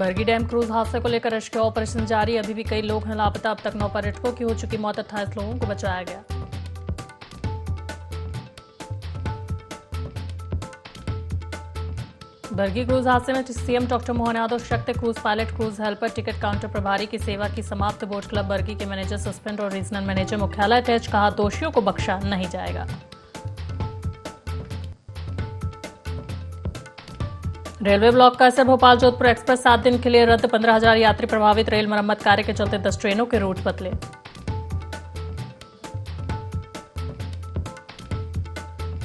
Bargi dam cruise हादसे को लेकर रेस्क्यू ऑपरेशन जारी। अभी भी कई लोग हैं लापता। अब तक 9 पर्यटकों की हो चुकी मौत, 28 लोगों को बचाया गया। बरगी क्रूज हादसे में सीएम डॉक्टर मोहन यादव शक्त, cruise pilot, cruise helper, ticket counter प्रभारी की सेवा की समाप्त। बोट क्लब बरगी के मैनेजर सस्पेंड और रीजनल मैनेजर मुख्यालय अटैच। कहा, दोषियों को बख्शा नहीं जाएगा। रेलवे ब्लॉक का असर। भोपाल जोधपुर एक्सप्रेस 7 दिन के लिए रद्द। 15,000 यात्री प्रभावित। रेल मरम्मत कार्य के चलते 10 ट्रेनों के रूट बदले।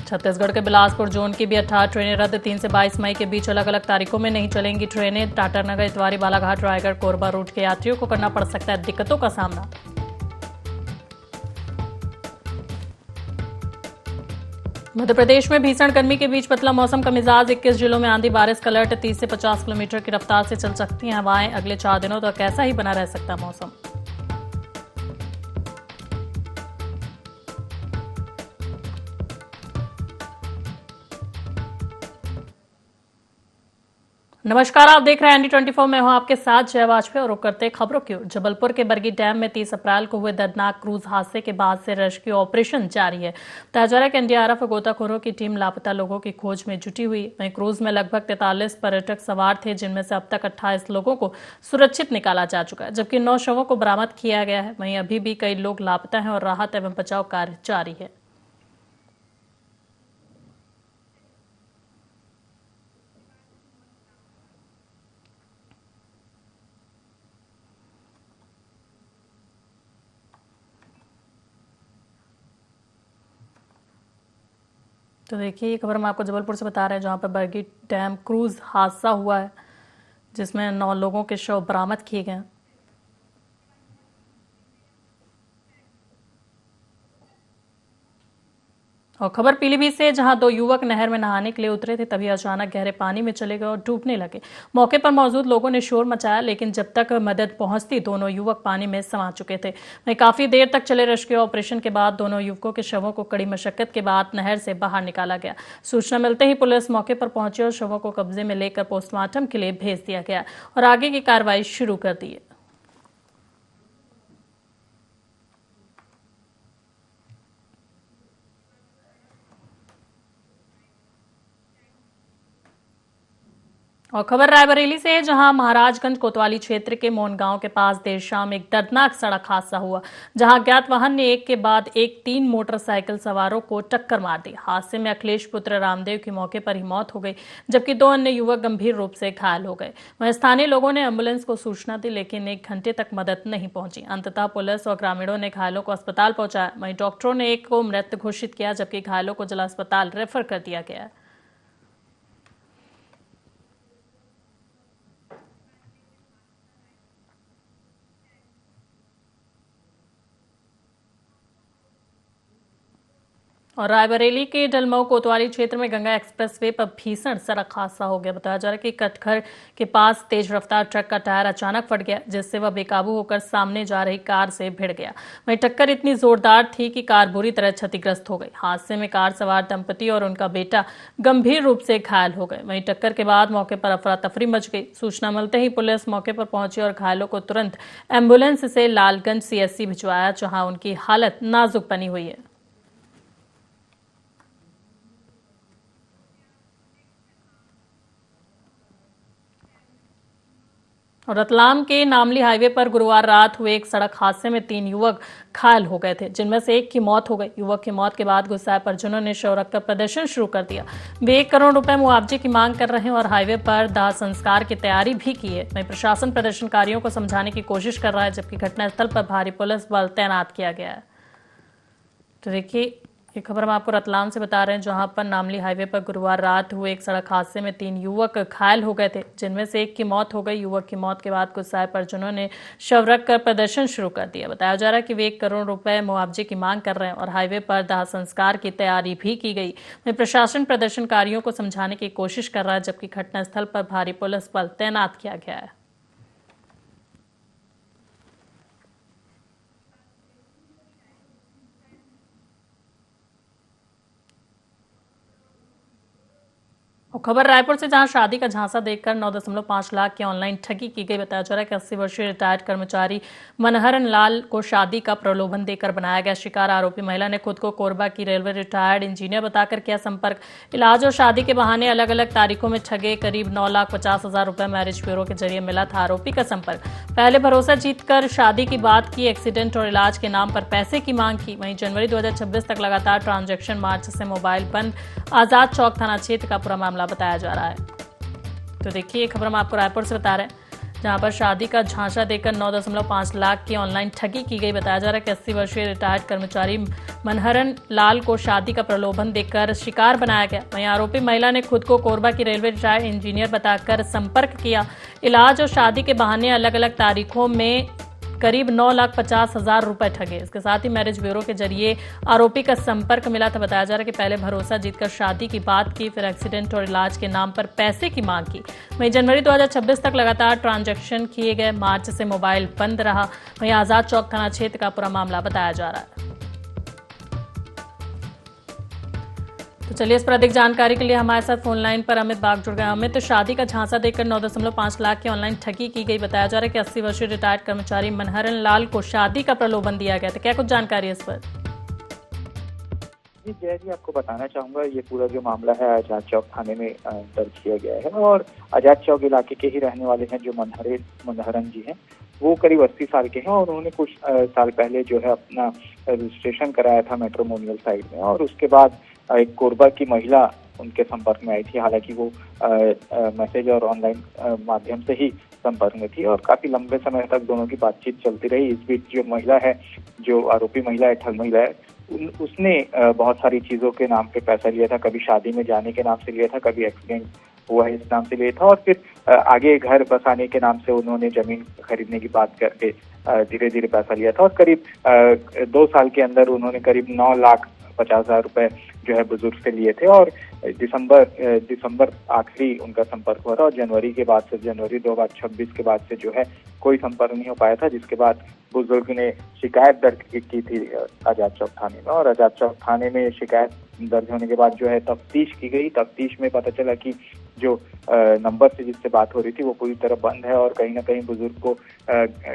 छत्तीसगढ़ के बिलासपुर जोन की भी 18 ट्रेनें रद्द। 3 से 22 मई के बीच अलग अलग तारीखों में नहीं चलेंगी ट्रेनें। टाटानगर, इतवारी, बालाघाट, रायगढ़, कोरबा रूट के यात्रियों को करना पड़ सकता है दिक्कतों का सामना। मध्य प्रदेश में भीषण गर्मी के बीच बदला मौसम का मिजाज। 21 जिलों में आंधी बारिश का अलर्ट। 30 से 50 किलोमीटर की रफ्तार से चल सकती हैं हवाएं। अगले 4 दिनों तक ऐसा ही बना रह सकता मौसम। नमस्कार, आप देख रहे हैं ND24। मैं हूं आपके साथ जय वाजपेयी और रुक करते खबरों की ओर। जबलपुर के बरगी डैम में 30 अप्रैल को हुए दर्दनाक क्रूज हादसे के बाद से रेस्क्यू ऑपरेशन जारी है। बताया जा रहा है कि NDRF और गोताखोरों की टीम लापता लोगों की खोज में जुटी हुई। वहीं क्रूज में लगभग 43 पर्यटक सवार थे, जिनमें से अब तक 28 लोगों को सुरक्षित निकाला जा चुका है, जबकि 9 शवों को बरामद किया गया है। वहीं अभी भी कई लोग लापता हैं और राहत एवं बचाव कार्य जारी है। तो देखिए, ये खबर हम आपको जबलपुर से बता रहे हैं, जहां पर बरगी डैम क्रूज हादसा हुआ है, जिसमें 9 लोगों के शव बरामद किए गए हैं। और खबर पीलीभीत से, जहां 2 युवक नहर में नहाने के लिए उतरे थे, तभी अचानक गहरे पानी में चले गए और डूबने लगे। मौके पर मौजूद लोगों ने शोर मचाया, लेकिन जब तक मदद पहुंचती दोनों युवक पानी में समा चुके थे। वहीं काफी देर तक चले रेस्क्यू ऑपरेशन के बाद दोनों युवकों के शवों को कड़ी मशक्कत के बाद नहर से बाहर निकाला गया। सूचना मिलते ही पुलिस मौके पर पहुंची और शवों को कब्जे में लेकर पोस्टमार्टम के लिए भेज दिया गया और आगे की कार्रवाई शुरू कर दी है। और खबर रायबरेली से है, जहां महाराजगंज कोतवाली क्षेत्र के मोन गांव के पास देर शाम एक दर्दनाक सड़क हादसा हुआ, जहां अज्ञात वाहन ने एक के बाद एक 3 मोटरसाइकिल सवारों को टक्कर मार दी। हादसे में अखिलेश पुत्र रामदेव की मौके पर ही मौत हो गई, जबकि 2 अन्य युवक गंभीर रूप से घायल हो गए। वहीं स्थानीय लोगों ने एम्बुलेंस को सूचना दी, लेकिन 1 घंटे तक मदद नहीं पहुंची। अंततः पुलिस और ग्रामीणों ने घायलों को अस्पताल पहुंचाया। वहीं डॉक्टरों ने एक को मृत घोषित किया, जबकि घायलों को जिला अस्पताल रेफर कर दिया गया है। और रायबरेली के डलमऊ कोतवाली क्षेत्र में गंगा एक्सप्रेसवे पर भीषण सड़क हादसा हो गया। बताया जा रहा है कि कटघर के पास तेज रफ्तार ट्रक का टायर अचानक फट गया, जिससे वह बेकाबू होकर सामने जा रही कार से भिड़ गया। वहीं टक्कर इतनी जोरदार थी कि कार बुरी तरह क्षतिग्रस्त हो गई। हादसे में कार सवार दंपति और उनका बेटा गंभीर रूप से घायल हो गए। वहीं टक्कर के बाद मौके पर अफरा तफरी मच गई। सूचना मिलते ही पुलिस मौके पर पहुंची और घायलों को तुरंत एम्बुलेंस से लालगंज CSC भिजवाया, जहां उनकी हालत नाजुक बनी हुई है। और रतलाम के नामली हाईवे पर गुरुवार रात हुए एक सड़क हादसे में 3 युवक घायल हो गए थे, जिनमें से एक की मौत हो गई। युवक की मौत के बाद गुस्साए परिजनों ने शव रखकर प्रदर्शन शुरू कर दिया। वे 1 करोड़ रुपए मुआवजे की मांग कर रहे हैं और हाईवे पर दाह संस्कार की तैयारी भी की है। वहीं प्रशासन प्रदर्शनकारियों को समझाने की कोशिश कर रहा है, जबकि घटनास्थल पर भारी पुलिस बल तैनात किया गया है। तो देखिए, ये खबर हम आपको रतलाम से बता रहे हैं, जहां पर नामली हाईवे पर गुरुवार रात हुए एक सड़क हादसे में 3 युवक घायल हो गए थे, जिनमें से एक की मौत हो गई। युवक की मौत के बाद गुस्साए परिजनों ने शव रखकर प्रदर्शन शुरू कर दिया। बताया जा रहा है कि वे 1 करोड़ रुपए मुआवजे की मांग कर रहे हैं और हाईवे पर दाह संस्कार की तैयारी भी की गई। वहीं प्रशासन प्रदर्शनकारियों को समझाने की कोशिश कर रहा है, जबकि घटनास्थल पर भारी पुलिस बल तैनात किया गया है। और खबर रायपुर से, जहां शादी का झांसा देकर 9.5 लाख की ऑनलाइन ठगी की गई। बताया जा रहा है कि 80 वर्षीय रिटायर्ड कर्मचारी मनहरन लाल को शादी का प्रलोभन देकर बनाया गया शिकार। आरोपी महिला ने खुद को कोरबा की रेलवे रिटायर्ड इंजीनियर बताकर किया संपर्क। इलाज और शादी के बहाने अलग अलग तारीखों में ठगे करीब 9,50,000 रुपए। मैरिज ब्यूरो के जरिए मिला था आरोपी का संपर्क। पहले भरोसा जीतकर शादी की बात की, एक्सीडेंट और इलाज के नाम पर पैसे की मांग की। वहीं जनवरी 2026 तक लगातार ट्रांजैक्शन, मार्च से मोबाइल बंद। आजाद चौक थाना क्षेत्र का पूरा मामला बताया जा रहा है। तो देखिए, ये खबर हम आपको रायपुर से बता रहे हैं, जहां पर शादी का झांसा देकर 9.5 लाख की ऑनलाइन ठगी की गई। बताया जा रहा है कि 80 वर्षीय रिटायर्ड कर्मचारी मनहरन लाल को शादी का प्रलोभन देकर शिकार बनाया गया। वहीं आरोपी महिला ने खुद को कोरबा की रेलवे रिटायर्ड इंजीनियर बताकर संपर्क किया। इलाज और शादी के बहाने अलग अलग तारीखों में करीब 9,50,000 रुपए ठगे। इसके साथ ही मैरिज ब्यूरो के जरिए आरोपी का संपर्क मिला था। बताया जा रहा है कि पहले भरोसा जीतकर शादी की बात की, फिर एक्सीडेंट और इलाज के नाम पर पैसे की मांग की। वहीं जनवरी 2026 तक लगातार ट्रांजैक्शन किए गए, मार्च से मोबाइल बंद रहा। वहीं आजाद चौक थाना क्षेत्र का पूरा मामला बताया जा रहा है। तो चलिए, इस पर अधिक जानकारी के लिए हमारे साथ फोन लाइन पर अमित बाग जुड़ गए। अमित, तो शादी का झांसा देकर 9.5 लाख की ऑनलाइन ठगी की गई। बताया जा रहा है कि 80 वर्षीय रिटायर्ड कर्मचारी मनहरन लाल को शादी का प्रलोभन दिया गया था। क्या कुछ जानकारी है इस पर? जी जय जी, आपको बताना चाहूंगा, ये पूरा जो मामला है आजाद चौक थाने में दर्ज किया गया है। और आजाद चौक इलाके के ही रहने वाले हैं जो मनहरन जी हैं। वो करीब 80 साल के हैं और उन्होंने कुछ साल पहले जो है अपना रजिस्ट्रेशन कराया था मैट्रिमोनियल साइट में। और उसके बाद एक कोरबा की महिला उनके संपर्क में आई थी। हालांकि वो मैसेज और ऑनलाइन माध्यम से ही संपर्क में थी और काफी लंबे समय तक दोनों की बातचीत चलती रही। इस बीच जो महिला है, जो आरोपी महिला है, ठग महिला है, उसने बहुत सारी चीजों के नाम पे पैसा लिया था। कभी शादी में जाने के नाम से लिया था, कभी एक्सीडेंट हुआ है इस नाम से लिया था, और फिर आगे घर बसाने के नाम से उन्होंने जमीन खरीदने की बात करके धीरे धीरे पैसा लिया था। और करीब 2 साल के अंदर उन्होंने करीब 9,50,000 रुपए जो है बुजुर्ग से लिए थे। और दिसंबर आखिरी उनका संपर्क हुआ था और जनवरी 2026 के बाद से जो है कोई संपर्क नहीं हो पाया था। जिसके बाद बुजुर्ग ने शिकायत दर्ज की थी आजाद चौक थाने में। और आजाद चौक थाने में शिकायत दर्ज होने के बाद जो है तफ्तीश की गई। तफ्तीश में पता चला कि जो नंबर से जिससे बात हो रही थी वो पूरी तरह बंद है और कहीं ना कहीं बुजुर्ग को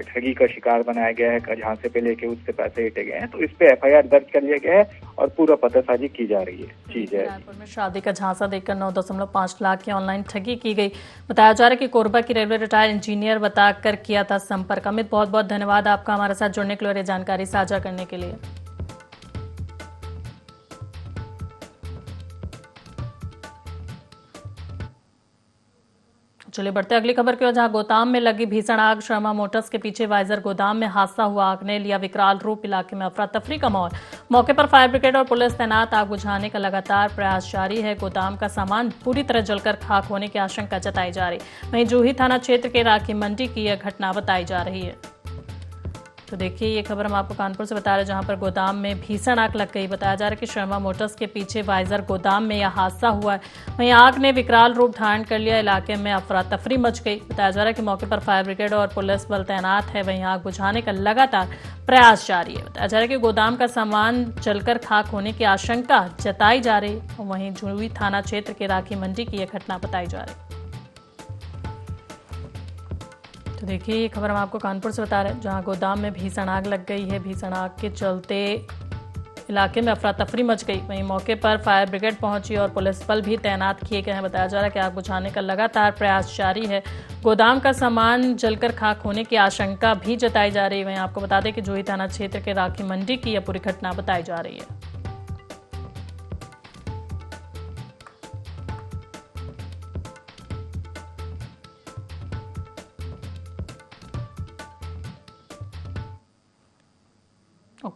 ठगी का शिकार बनाया गया है। झांसे पे लेके उससे पैसे हिटे गए हैं। तो इस पे FIR दर्ज कर लिया गया है और पूरा पतासाजी की जा रही है। जी जय। रायपुर में शादी का झांसा देकर 9.5 लाख की ऑनलाइन ठगी की गई। बताया जा रहा है कि कोरबा की रेलवे रिटायर्ड इंजीनियर बताकर किया था संपर्क। अमित, बहुत बहुत धन्यवाद आपका हमारे साथ जुड़ने के लिए और ये जानकारी साझा करने के लिए। चलिए बढ़ते अगली खबर की ओर, जहां गोदाम में लगी भीषण आग। शर्मा मोटर्स के पीछे वाइजर गोदाम में हादसा हुआ। आग ने लिया विकराल रूप। इलाके में अफरा तफरी का माहौल। मौके पर फायर ब्रिगेड और पुलिस तैनात। आग बुझाने का लगातार प्रयास जारी है। गोदाम का सामान पूरी तरह जलकर खाक होने की आशंका जताई जा रही। वहीं जूही थाना क्षेत्र के राखी मंडी की यह घटना बताई जा रही है। तो देखिए, ये खबर हम आपको कानपुर से बता रहे हैं, जहां पर गोदाम में भीषण आग लग गई। बताया जा रहा है कि शर्मा मोटर्स के पीछे वाइजर गोदाम में यह हादसा हुआ है। वहीं आग ने विकराल रूप धारण कर लिया। इलाके में अफरा तफरी मच गई। बताया जा रहा है कि मौके पर फायर ब्रिगेड और पुलिस बल तैनात है। वहीं आग बुझाने का लगातार प्रयास जारी है। बताया जा रहा है कि गोदाम का सामान जलकर खाक होने की आशंका जताई जा रही है। वहीं जूही थाना क्षेत्र के राखी मंडी की यह घटना बताई जा रही है। तो देखिए, ये खबर हम आपको कानपुर से बता रहे हैं, जहां गोदाम में भीषण आग लग गई है। भीषण आग के चलते इलाके में अफरा तफरी मच गई। वहीं मौके पर फायर ब्रिगेड पहुंची और पुलिस बल भी तैनात किए गए हैं। बताया जा रहा है कि आग बुझाने का लगातार प्रयास जारी है। गोदाम का सामान जलकर खाक होने की आशंका भी जताई जा रही है। वहीं आपको बता दें कि जूही थाना क्षेत्र के राखी मंडी की यह पूरी घटना बताई जा रही है।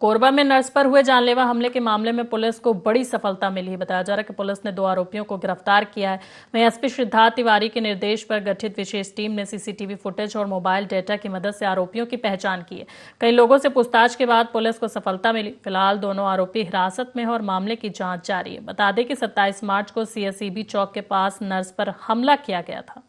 कोरबा में नर्स पर हुए जानलेवा हमले के मामले में पुलिस को बड़ी सफलता मिली है। बताया जा रहा है कि पुलिस ने 2 आरोपियों को गिरफ्तार किया है। वहीं एसपी सिद्धार्थ तिवारी के निर्देश पर गठित विशेष टीम ने सीसीटीवी फुटेज और मोबाइल डेटा की मदद से आरोपियों की पहचान की है। कई लोगों से पूछताछ के बाद पुलिस को सफलता मिली। फिलहाल दोनों आरोपी हिरासत में है और मामले की जांच जारी है। बता दें कि 27 मार्च को CSEB चौक के पास नर्स पर हमला किया गया था।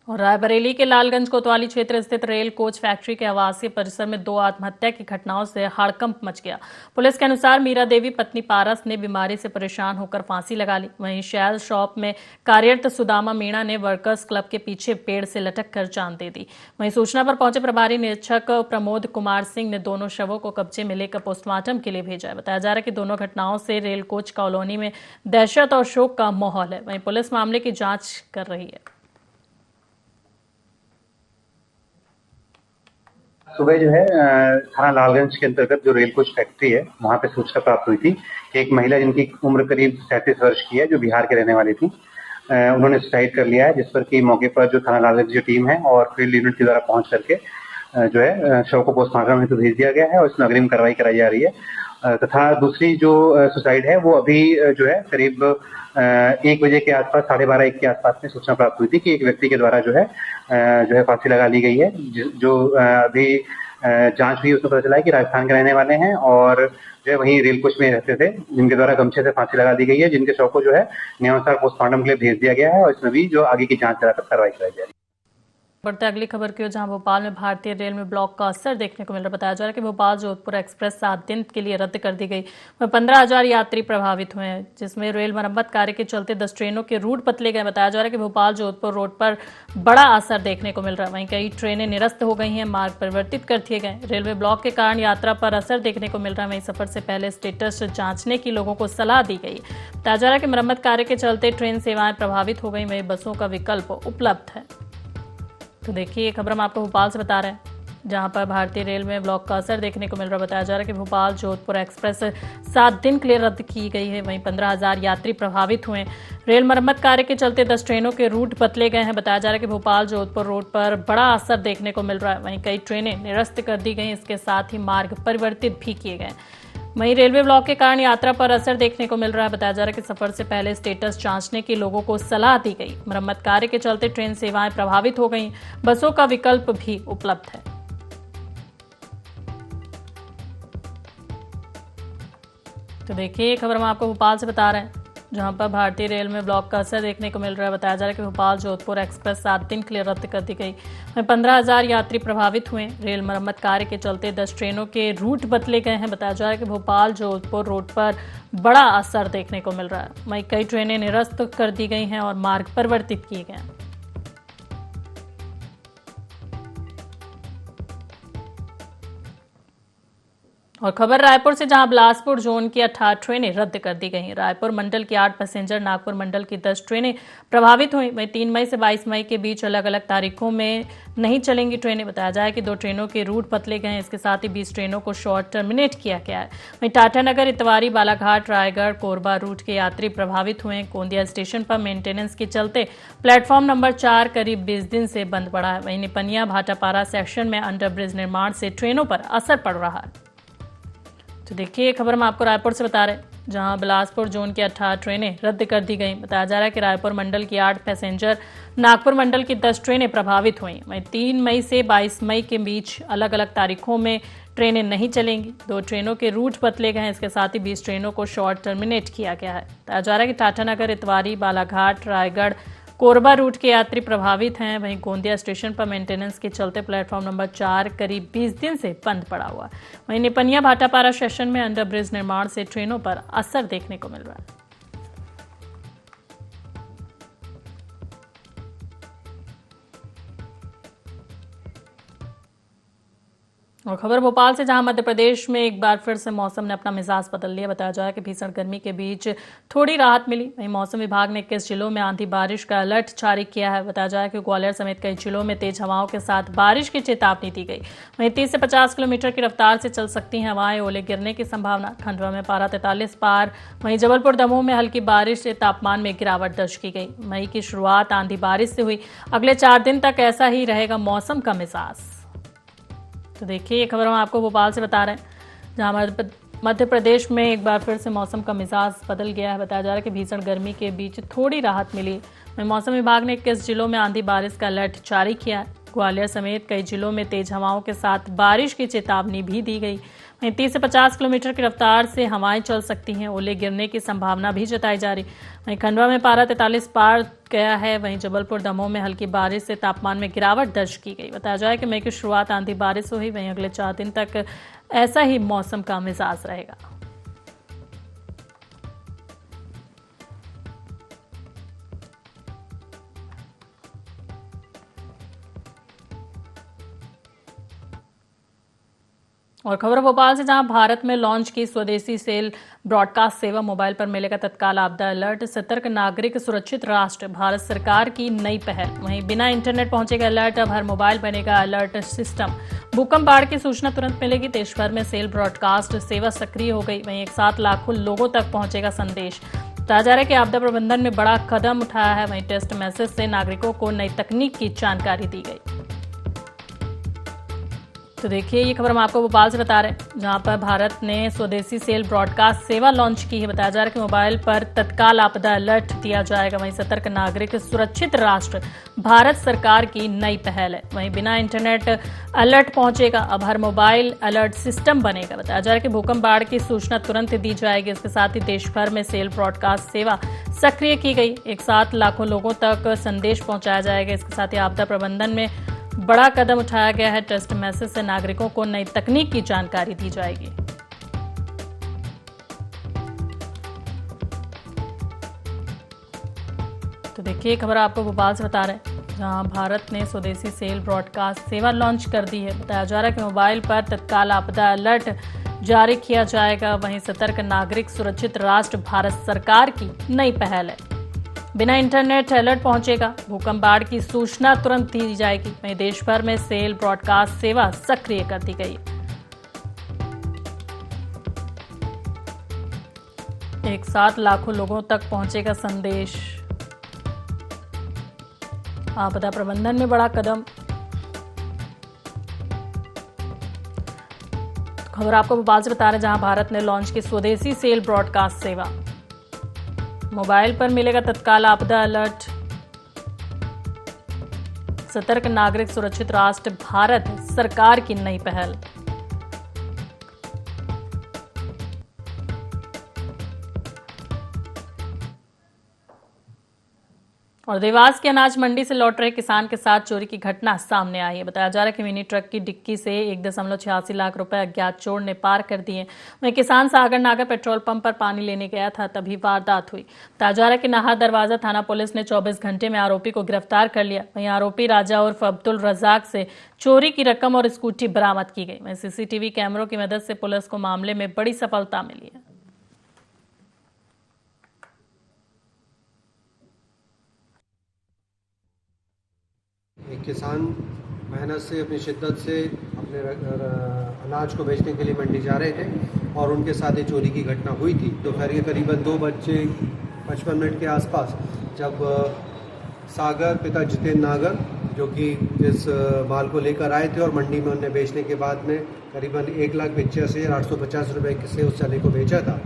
और रायबरेली के लालगंज कोतवाली क्षेत्र स्थित रेल कोच फैक्ट्री के आवासीय परिसर में 2 आत्महत्या की घटनाओं से हड़कंप मच गया। पुलिस के अनुसार मीरा देवी पत्नी पारस ने बीमारी से परेशान होकर फांसी लगा ली। वहीं शैल शॉप में कार्यरत सुदामा मीणा ने वर्कर्स क्लब के पीछे पेड़ से लटक कर जान दे दी। वहीं सूचना पर पहुंचे प्रभारी निरीक्षक प्रमोद कुमार सिंह ने दोनों शवों को कब्जे में लेकर पोस्टमार्टम के लिए भेजा है। बताया जा रहा है कि दोनों घटनाओं से रेल कोच कॉलोनी में दहशत और शोक का माहौल है। वहीं पुलिस मामले की जांच कर रही है। सुबह जो है थाना लालगंज के अंतर्गत जो रेल कोच फैक्ट्री है वहां पे सूचना प्राप्त हुई थी कि एक महिला जिनकी उम्र करीब 37 वर्ष की है, जो बिहार के रहने वाली थी, उन्होंने सुसाइड कर लिया है। जिस पर कि मौके पर जो थाना लालगंज जो टीम है और फील्ड यूनिट के द्वारा पहुंच करके जो है शव को पोस्टमार्टम हेतु भेज दिया गया है और इसमें अग्रिम कार्रवाई कराई जा रही है। तथा दूसरी जो सुसाइड है वो अभी जो है करीब 1 बजे के आसपास, 12:30-1 के आसपास में सूचना प्राप्त हुई थी कि एक व्यक्ति के द्वारा जो है फांसी लगा ली गई है। जो अभी जांच हुई उसमें पता चला है कि राजस्थान के रहने वाले हैं और जो है वहीं रेल कोच में रहते थे, जिनके द्वारा गमछे से फांसी लगा दी गई है, जिनके शव को जो है नियमानुसार पोस्टमार्टम के लिए भेज दिया गया है और इसमें भी जो आगे की जांच कराकर कार्रवाई कराई जा रही है। बढ़ते अगली खबर की ओर, जहां भोपाल में भारतीय रेल में ब्लॉक का असर देखने को मिल रहा है। बताया जा रहा है कि भोपाल जोधपुर एक्सप्रेस 7 दिन के लिए रद्द कर दी गई। वहीं 15,000 यात्री प्रभावित हुए हैं, जिसमें रेल मरम्मत कार्य के चलते 10 ट्रेनों के रूट बदले गए। बताया जा रहा है कि भोपाल जोधपुर रोड पर बड़ा असर देखने को मिल रहा है। वहीं कई ट्रेनें निरस्त हो गई हैं, मार्ग परिवर्तित कर दिए गए। रेलवे ब्लॉक के कारण यात्रा पर असर देखने को मिल रहा है। वहीं सफर से पहले स्टेटस जांचने की लोगों को सलाह दी गई। बताया जा रहा है कि मरम्मत कार्य के चलते ट्रेन सेवाएं प्रभावित हो गई। वहीं बसों का विकल्प उपलब्ध है। तो देखिए, ये खबर हम आपको भोपाल से बता रहे हैं, जहां पर भारतीय रेल में ब्लॉक का असर देखने को मिल रहा है। बताया जा रहा है कि भोपाल जोधपुर एक्सप्रेस 7 दिन के लिए रद्द की गई है। वहीं 15,000 यात्री प्रभावित हुए। रेल मरम्मत कार्य के चलते 10 ट्रेनों के रूट बदले गए हैं। बताया जा रहा है कि भोपाल जोधपुर रोड पर बड़ा असर देखने को मिल रहा है। वहीं कई ट्रेनें निरस्त कर दी गई। इसके साथ ही मार्ग परिवर्तित भी किए गए। वहीं रेलवे ब्लॉक के कारण यात्रा पर असर देखने को मिल रहा है। बताया जा रहा है कि सफर से पहले स्टेटस जांचने की लोगों को सलाह दी गई। मरम्मत कार्य के चलते ट्रेन सेवाएं प्रभावित हो गई। बसों का विकल्प भी उपलब्ध है। तो देखिए, ये खबर हम आपको भोपाल से बता रहे हैं, जहां पर भारतीय रेल में ब्लॉक का असर देखने को मिल रहा है। बताया जा रहा है कि भोपाल जोधपुर एक्सप्रेस 7 दिन के लिए रद्द कर दी गई। वहीं 15,000 यात्री प्रभावित हुए। रेल मरम्मत कार्य के चलते 10 ट्रेनों के रूट बदले गए हैं। बताया जा रहा है कि भोपाल जोधपुर रोड पर बड़ा असर देखने को मिल रहा है। वहीं कई ट्रेनें निरस्त कर दी गई हैं और मार्ग परिवर्तित किए गए हैं। और खबर रायपुर से, जहां बिलासपुर जोन की 18 ट्रेनें रद्द कर दी गई। रायपुर मंडल की 8 पैसेंजर, नागपुर मंडल की 10 ट्रेनें प्रभावित हुई। वहीं 3 मई से 22 मई के बीच अलग अलग तारीखों में नहीं चलेंगी ट्रेनें। बताया जाए कि 2 ट्रेनों के रूट बदले गए हैं। इसके साथ ही 20 ट्रेनों को शॉर्ट टर्मिनेट किया गया है। वहीं टाटानगर, इतवारी, बालाघाट, रायगढ़, कोरबा रूट के यात्री प्रभावित हुए। गोंदिया स्टेशन पर मेंटेनेंस के चलते प्लेटफॉर्म नंबर 4 करीब 20 दिन से बंद पड़ा है। वहीं निपनिया भाटापारा सेक्शन में अंडरब्रिज निर्माण से ट्रेनों पर असर पड़ रहा है। तो देखिए, ये खबर हम आपको रायपुर से बता रहे हैं, जहां बिलासपुर जोन की 18 ट्रेनें रद्द कर दी गई। बताया जा रहा है कि रायपुर मंडल की 8 पैसेंजर, नागपुर मंडल की 10 ट्रेनें प्रभावित हुई। वहीं 3 मई से 22 मई के बीच अलग अलग तारीखों में ट्रेनें नहीं चलेंगी। 2 ट्रेनों के रूट बदले गए हैं। इसके साथ ही 20 ट्रेनों को शॉर्ट टर्मिनेट किया गया है। बताया जा रहा है कि टाटानगर, इतवारी, बालाघाट, रायगढ़, कोरबा रूट के यात्री प्रभावित हैं। वहीं गोंदिया स्टेशन पर मेंटेनेंस के चलते प्लेटफॉर्म नंबर 4 करीब 20 दिन से बंद पड़ा हुआ। वहीं निपनिया भाटापारा सेक्शन में अंडरब्रिज निर्माण से ट्रेनों पर असर देखने को मिल रहा है। और खबर भोपाल से, जहां मध्य प्रदेश में एक बार फिर से मौसम ने अपना मिजाज बदल लिया। बताया जा रहा है कि भीषण गर्मी के बीच थोड़ी राहत मिली। वहीं मौसम विभाग ने 21 जिलों में आंधी बारिश का अलर्ट जारी किया है। बताया जा रहा है कि ग्वालियर समेत कई जिलों में तेज हवाओं के साथ बारिश की चेतावनी दी गई। वहीं 30 से 50 किलोमीटर की रफ्तार से चल सकती हैं हवाएं। ओले गिरने की संभावना। खंडवा में पारा 43 पार। वहीं जबलपुर, दमोह में हल्की बारिश से तापमान में गिरावट दर्ज की गई। मई की शुरुआत आंधी बारिश से हुई। अगले 4 दिन तक ऐसा ही रहेगा मौसम का मिजाज। तो देखिए, ये खबर हम आपको भोपाल से बता रहे हैं, जहां मध्य प्रदेश में एक बार फिर से मौसम का मिजाज बदल गया है। बताया जा रहा है कि भीषण गर्मी के बीच थोड़ी राहत मिली। वहीं मौसम विभाग ने 21 जिलों में आंधी बारिश का अलर्ट जारी किया है। ग्वालियर समेत कई जिलों में तेज हवाओं के साथ बारिश की चेतावनी भी दी गई। वहीं 30 से 50 किलोमीटर की रफ्तार से हवाएं चल सकती हैं। ओले गिरने की संभावना भी जताई जा रही। वहीं खंडवा में पारा 43 पार गया है। वहीं जबलपुर दमोह में हल्की बारिश से तापमान में गिरावट दर्ज की गई। बताया जाए कि मई की शुरुआत आंधी बारिश हुई। वहीं अगले 4 दिन तक ऐसा ही मौसम का मिजाज रहेगा। और खबर भोपाल से, जहां भारत में लॉन्च की स्वदेशी सेल ब्रॉडकास्ट सेवा, मोबाइल पर मिलेगा तत्काल आपदा अलर्ट, सतर्क नागरिक सुरक्षित राष्ट्र, भारत सरकार की नई पहल। वहीं बिना इंटरनेट पहुंचेगा अलर्ट, अब हर मोबाइल बनेगा अलर्ट सिस्टम। भूकंप बाढ़ की सूचना तुरंत मिलेगी। देश भर में सेल ब्रॉडकास्ट सेवा सक्रिय हो गई। वहीं एक साथ लाखों लोगों तक पहुंचेगा संदेश। बताया जा रहा है कि आपदा प्रबंधन में बड़ा कदम उठाया है। वहीं टेक्स्ट मैसेज से नागरिकों को नई तकनीक की जानकारी दी गई। तो देखिए, ये खबर हम आपको भोपाल से बता रहे हैं, जहां पर भारत ने स्वदेशी सेल ब्रॉडकास्ट सेवा लॉन्च की है। बताया जा रहा है कि मोबाइल पर तत्काल आपदा अलर्ट दिया जाएगा। वहीं सतर्क नागरिक सुरक्षित राष्ट्र, भारत सरकार की नई पहल है। वहीं बिना इंटरनेट अलर्ट पहुंचेगा, अब हर मोबाइल अलर्ट सिस्टम बनेगा। बताया जा रहा है कि भूकंप बाढ़ की सूचना तुरंत दी जाएगी। इसके साथ ही देश भर में सेल ब्रॉडकास्ट सेवा सक्रिय की गई। एक साथ लाखों लोगों तक संदेश पहुंचाया जाएगा। इसके साथ ही आपदा प्रबंधन में बड़ा कदम उठाया गया है। टेक्स्ट मैसेज से नागरिकों को नई तकनीक की जानकारी दी जाएगी। तो देखिए, खबर आपको भोपाल से बता रहे हैं, जहां भारत ने स्वदेशी सेल ब्रॉडकास्ट सेवा लॉन्च कर दी है। बताया जा रहा है कि मोबाइल पर तत्काल आपदा अलर्ट जारी किया जाएगा। वहीं सतर्क नागरिक सुरक्षित राष्ट्र, भारत सरकार की नई पहल है। बिना इंटरनेट अलर्ट पहुंचेगा, भूकंप बाढ़ की सूचना तुरंत दी जाएगी। वहीं देश भर में सेल ब्रॉडकास्ट सेवा सक्रिय कर दी गई। एक साथ लाखों लोगों तक पहुंचेगा संदेश। आपदा प्रबंधन में बड़ा कदम। खबर आपको भोपाल से बता रहे हैं, जहां भारत ने लॉन्च की स्वदेशी सेल ब्रॉडकास्ट सेवा। मोबाइल पर मिलेगा तत्काल आपदा अलर्ट, सतर्क नागरिक सुरक्षित राष्ट्र, भारत सरकार की नई पहल। और देवास के अनाज मंडी से लौट रहे किसान के साथ चोरी की घटना सामने आई है। बताया जा रहा है कि मिनी ट्रक की डिक्की से 1.86 लाख रुपए अज्ञात चोर ने पार कर दिए। वहीं किसान सागर नागर पेट्रोल पंप पर पानी लेने गया था, तभी वारदात हुई। बताया जा रहा है कि नाहर दरवाजा थाना पुलिस ने 24 घंटे में आरोपी को गिरफ्तार कर लिया। वहीं आरोपी राजा उर्फ अब्दुल रजाक से चोरी की रकम और स्कूटी बरामद की गई। वहीं सीसीटीवी कैमरों की मदद से पुलिस को मामले में बड़ी सफलता मिली है। एक किसान मेहनत से, अपनी शिद्दत से अपने अनाज को बेचने के लिए मंडी जा रहे थे और उनके साथ ये चोरी की घटना हुई थी। दोपहर के करीबन 2:55 के आसपास जब सागर पिता जितेंद्र नागर, जो कि जिस माल को लेकर आए थे और मंडी में उन्हें बेचने के बाद में करीबन 1,85,850 रुपये से उस चने को बेचा था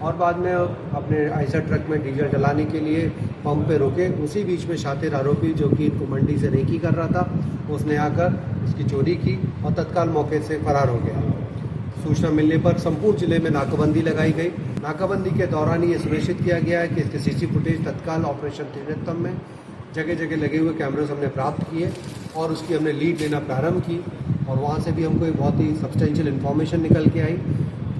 और बाद में अपने आइसर ट्रक में डीजल जलाने के लिए पंप पे रुके। उसी बीच में शातिर आरोपी, जो कि इनको मंडी से रेकी कर रहा था, उसने आकर इसकी चोरी की और तत्काल मौके से फरार हो गया। सूचना मिलने पर संपूर्ण जिले में नाकाबंदी लगाई गई। नाकाबंदी के दौरान ये सुनिश्चित किया गया है कि इसके सीसी फुटेज तत्काल ऑपरेशन त्रिनेत्रम में जगह जगह लगे हुए कैमरे हमने प्राप्त किए और उसकी हमने लीड लेना प्रारंभ की और वहाँ से भी हमको एक बहुत ही सब्सटेंशियल इन्फॉर्मेशन निकल के आई।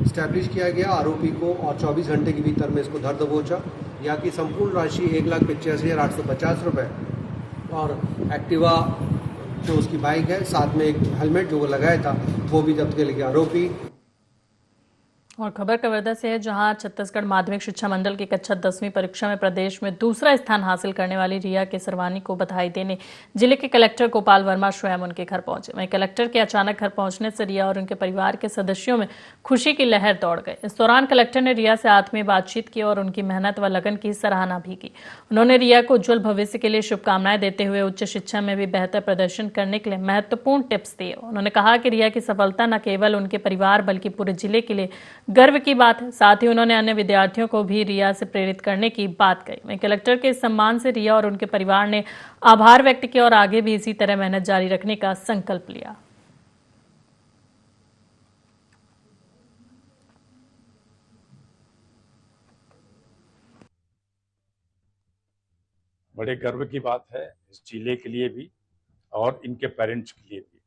इस्टेब्लिश किया गया आरोपी को और 24 घंटे के भीतर में इसको धर दबोचा। यहाँ की संपूर्ण राशि 1,85,850 रुपये और एक्टिवा जो उसकी बाइक है, साथ में एक हेलमेट जो वो लगाया था, वो भी जब्त कर लिया आरोपी। और खबर कवर्धा से है, जहां छत्तीसगढ़ माध्यमिक शिक्षा मंडल की कक्षा 10वीं परीक्षा में प्रदेश में दूसरा स्थान हासिल करने वाली रिया केसरवानी को बधाई देने जिले के कलेक्टर गोपाल वर्मा स्वयं उनके घर पहुंचे। वहीं कलेक्टर के अचानक घर पहुंचने से रिया और उनके परिवार के सदस्यों में खुशी की लहर दौड़ गई। इस दौरान कलेक्टर ने रिया से आत्मीय बातचीत की और उनकी मेहनत व लगन की सराहना भी की। उन्होंने रिया को उज्जवल भविष्य के लिए शुभकामनाएं देते हुए उच्च शिक्षा में भी बेहतर प्रदर्शन करने के लिए महत्वपूर्ण टिप्स दिए। उन्होंने कहा कि रिया की सफलता न केवल उनके परिवार बल्कि पूरे जिले के लिए गर्व की बात है। साथ ही उन्होंने अन्य विद्यार्थियों को भी रिया से प्रेरित करने की बात कही। वहीं कलेक्टर के इस सम्मान से रिया और उनके परिवार ने आभार व्यक्त किया और आगे भी इसी तरह मेहनत जारी रखने का संकल्प लिया। बड़े गर्व की बात है इस जिले के लिए भी और इनके पेरेंट्स के लिए भी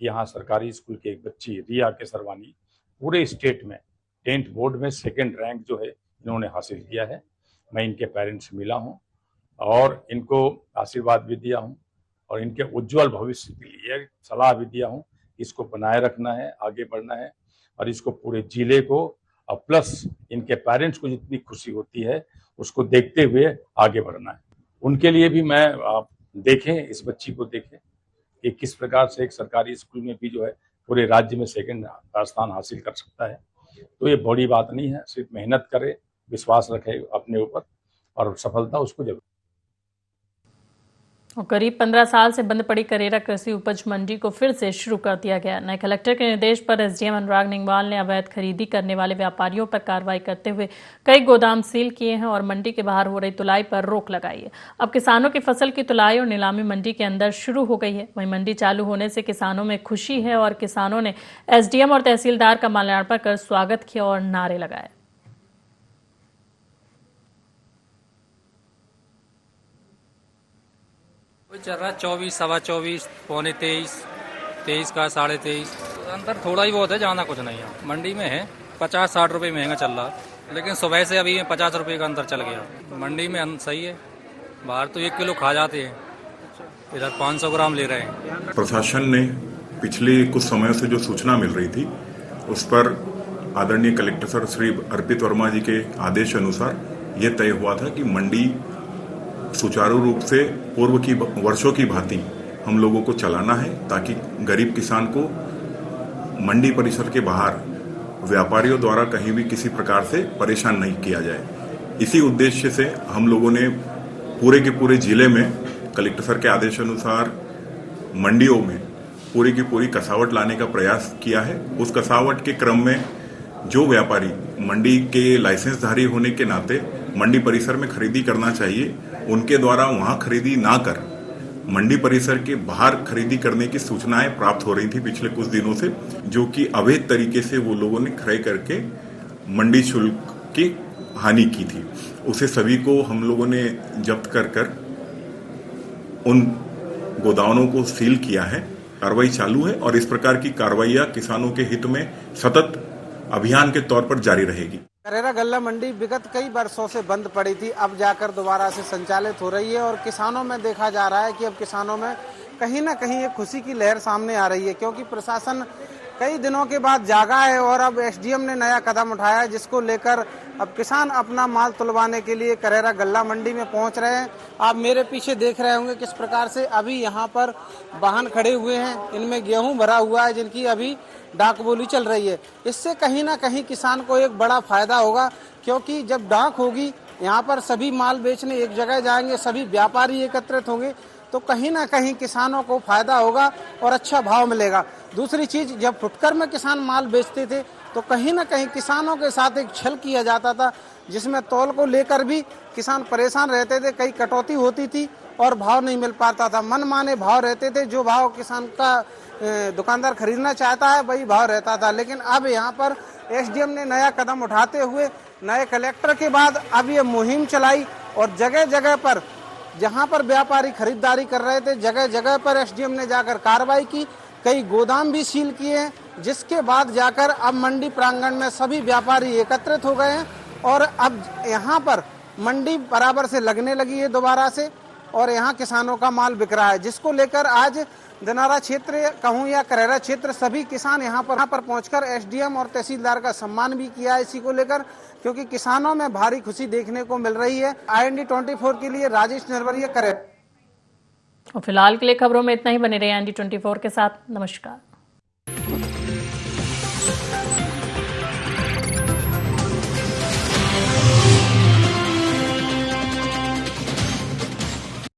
कि यहाँ सरकारी स्कूल की एक बच्ची रिया केसरवानी पूरे स्टेट में 10th बोर्ड में 2nd रैंक जो है इन्होंने हासिल किया है। मैं इनके पेरेंट्स से मिला हूँ और इनको आशीर्वाद भी दिया हूँ और इनके उज्जवल भविष्य के लिए सलाह भी दिया हूँ। इसको बनाए रखना है, आगे बढ़ना है और इसको पूरे जिले को और प्लस इनके पेरेंट्स को जितनी खुशी होती है उसको देखते हुए आगे बढ़ना है। उनके लिए भी मैं आप देखें, इस बच्ची को देखें कि किस प्रकार से एक सरकारी स्कूल में भी जो है पूरे राज्य में 2nd स्थान हासिल कर सकता है। तो ये बड़ी बात नहीं है, सिर्फ मेहनत करे, विश्वास रखे अपने ऊपर और सफलता उसको जरूर। और करीब 15 साल से बंद पड़ी करेरा कृषि उपज मंडी को फिर से शुरू कर दिया गया। नए कलेक्टर के निर्देश पर एसडीएम अनुराग निंगवाल ने अवैध खरीदी करने वाले व्यापारियों पर कार्रवाई करते हुए कई गोदाम सील किए हैं और मंडी के बाहर हो रही तुलाई पर रोक लगाई है। अब किसानों की फसल की तुलाई और नीलामी मंडी के अंदर शुरू हो गई है। वहीं मंडी चालू होने से किसानों में खुशी है और किसानों ने एसडीएम और तहसीलदार का माल्यार्पण कर स्वागत किया और नारे लगाए। चल रहा 24, सवा 24, पौने 23, 23 का 23.5 अंतर थोड़ा ही बहुत है, ज़्यादा कुछ नहीं है। मंडी में है 50-60 रुपये महंगा चल रहा है, लेकिन सुबह से अभी 50 रुपये का अंतर चल गया। मंडी में सही है, बाहर तो 1 किलो खा जाते हैं, इधर 500 ग्राम ले रहे हैं। प्रशासन ने पिछले कुछ समय से जो सूचना मिल रही थी उस पर आदरणीय कलेक्टर सर श्री अर्पित वर्मा जी के आदेश अनुसार ये तय हुआ था कि मंडी सुचारू रूप से पूर्व की वर्षों की भांति हम लोगों को चलाना है ताकि गरीब किसान को मंडी परिसर के बाहर व्यापारियों द्वारा कहीं भी किसी प्रकार से परेशान नहीं किया जाए। इसी उद्देश्य से हम लोगों ने पूरे के पूरे जिले में कलेक्टर सर के आदेश अनुसार मंडियों में पूरी की पूरी कसावट लाने का प्रयास किया है। उस कसावट के क्रम में जो व्यापारी मंडी के लाइसेंसधारी होने के नाते मंडी परिसर में खरीदी करना चाहिए, उनके द्वारा वहां खरीदी ना कर मंडी परिसर के बाहर खरीदी करने की सूचनाएं प्राप्त हो रही थी पिछले कुछ दिनों से, जो कि अवैध तरीके से वो लोगों ने क्रय करके मंडी शुल्क की हानि की थी। उसे सभी को हम लोगों ने जब्त कर उन गोदामों को सील किया है। कार्रवाई चालू है और इस प्रकार की कार्रवाइयां किसानों के हित में सतत अभियान के तौर पर जारी रहेगी। करेरा गल्ला मंडी विगत कई वर्षों से बंद पड़ी थी, अब जाकर दोबारा से संचालित हो रही है और किसानों में देखा जा रहा है कि अब किसानों में कहीं ना कहीं एक खुशी की लहर सामने आ रही है, क्योंकि प्रशासन कई दिनों के बाद जागा है और अब एसडीएम ने नया कदम उठाया है, जिसको लेकर अब किसान अपना माल तुलवाने के लिए करेरा गल्ला मंडी में पहुंच रहे हैं। आप मेरे पीछे देख रहे होंगे किस प्रकार से अभी यहाँ पर वाहन खड़े हुए हैं, इनमें गेहूं भरा हुआ है जिनकी अभी डाक बोली चल रही है। इससे कहीं ना कहीं किसान को एक बड़ा फायदा होगा, क्योंकि जब डाक होगी यहाँ पर सभी माल बेचने एक जगह जाएंगे, सभी व्यापारी एकत्रित होंगे, तो कहीं ना कहीं किसानों को फायदा होगा और अच्छा भाव मिलेगा। दूसरी चीज, जब फुटकर में किसान माल बेचते थे तो कहीं ना कहीं किसानों के साथ एक छल किया जाता था, जिसमें तौल को लेकर भी किसान परेशान रहते थे, कई कटौती होती थी और भाव नहीं मिल पाता था, मनमाने भाव रहते थे, जो भाव किसान का दुकानदार खरीदना चाहता है वही भाव रहता था। लेकिन अब यहाँ पर एसडीएम ने नया कदम उठाते हुए नए कलेक्टर के बाद अब ये मुहिम चलाई और जगह जगह पर जहाँ पर व्यापारी खरीदारी कर रहे थे जगह जगह पर एसडीएम ने जाकर कार्रवाई की, कई गोदाम भी सील किए हैं, जिसके बाद जाकर अब मंडी प्रांगण में सभी व्यापारी एकत्रित हो गए हैं और अब यहाँ पर मंडी बराबर से लगने लगी है दोबारा से और यहाँ किसानों का माल बिक रहा है, जिसको लेकर आज दिनारा क्षेत्र कहूँ या करेरा क्षेत्र सभी किसान यहाँ पर पहुंचकर एसडीएम और तहसीलदार का सम्मान भी किया है इसी को लेकर, क्योंकि किसानों में भारी खुशी देखने को मिल रही है। IND24 के लिए राजेश नरवरिया करेरा। और फिलहाल के लिए खबरों में इतना ही। बने रहे IND24 के साथ। नमस्कार।